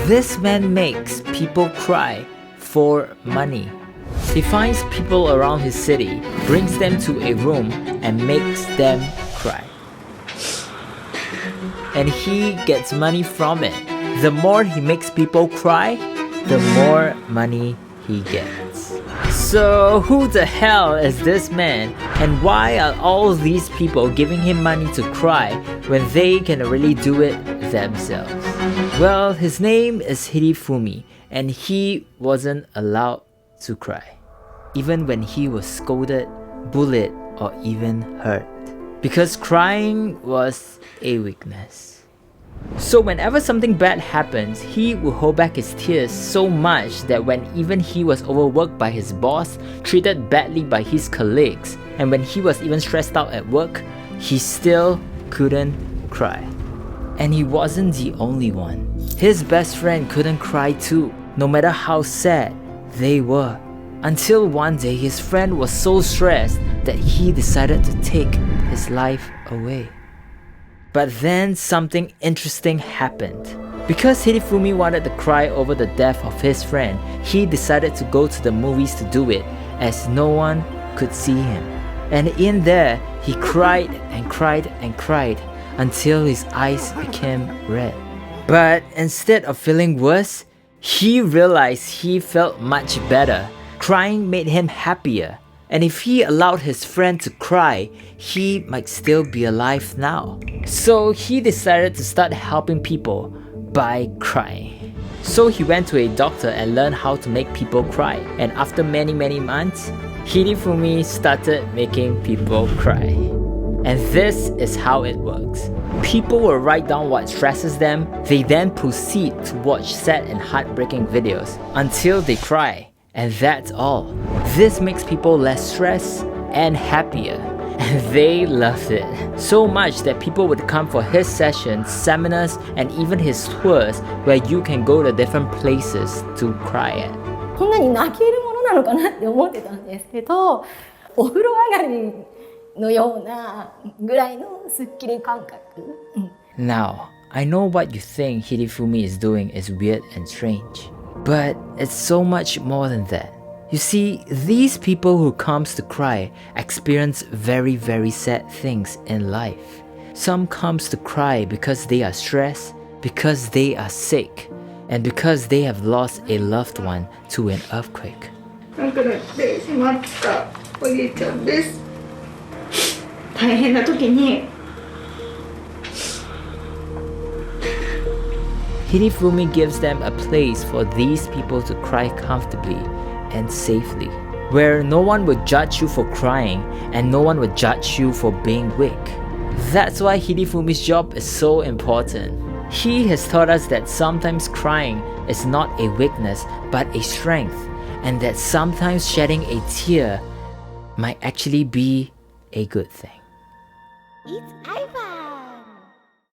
This man makes people cry for money. He finds people around his city, brings them to a room and makes them cry. And he gets money from it. The more he makes people cry, the more money he gets. So who the hell is this man, and why are all these people giving him money to cry when they can really do it themselves? Well, his name is Hirifumi, and he wasn't allowed to cry, even when he was scolded, bullied, or even hurt, because crying was a weakness. So whenever something bad happens, he would hold back his tears so much that when even he was overworked by his boss, treated badly by his colleagues, and when he was even stressed out at work, he still couldn't cry. And he wasn't the only one. His best friend couldn't cry too, no matter how sad they were. Until one day his friend was so stressed that he decided to take his life away. But then something interesting happened. Because Hirifumi wanted to cry over the death of his friend, he decided to go to the movies to do it, as no one could see him. And in there, he cried and cried and cried until his eyes became red. But instead of feeling worse, he realized he felt much better. Crying made him happier. And if he allowed his friend to cry, he might still be alive now. So he decided to start helping people by crying. So he went to a doctor and learned how to make people cry. And after many months, Hirifumi started making people cry. And this is how it works. People will write down what stresses them. They then proceed to watch sad and heartbreaking videos until they cry. And that's all. This makes people less stressed and happier. And they loved it so much that people would come for his sessions, seminars, and even his tours where you can go to different places to cry at. こんなに泣けるものなのかなって思ってたんですけど、お風呂上がりのようなぐらいのスッキリ感覚。Now, I know what you think Hirifumi is doing is weird and strange. But it's so much more than that. You see, these people who comes to cry experience very sad things in life. Some comes to cry because they are stressed, because they are sick, and because they have lost a loved one to an earthquake. 亡くなってしまったおじいちゃんです。大変な時に Hirifumi gives them a place for these people to cry comfortably and safely, where no one will judge you for crying and no one will judge you for being weak. That's why Hirifumi's job is so important. He has taught us that sometimes crying is not a weakness but a strength, and that sometimes shedding a tear might actually be a good thing. It's Iva.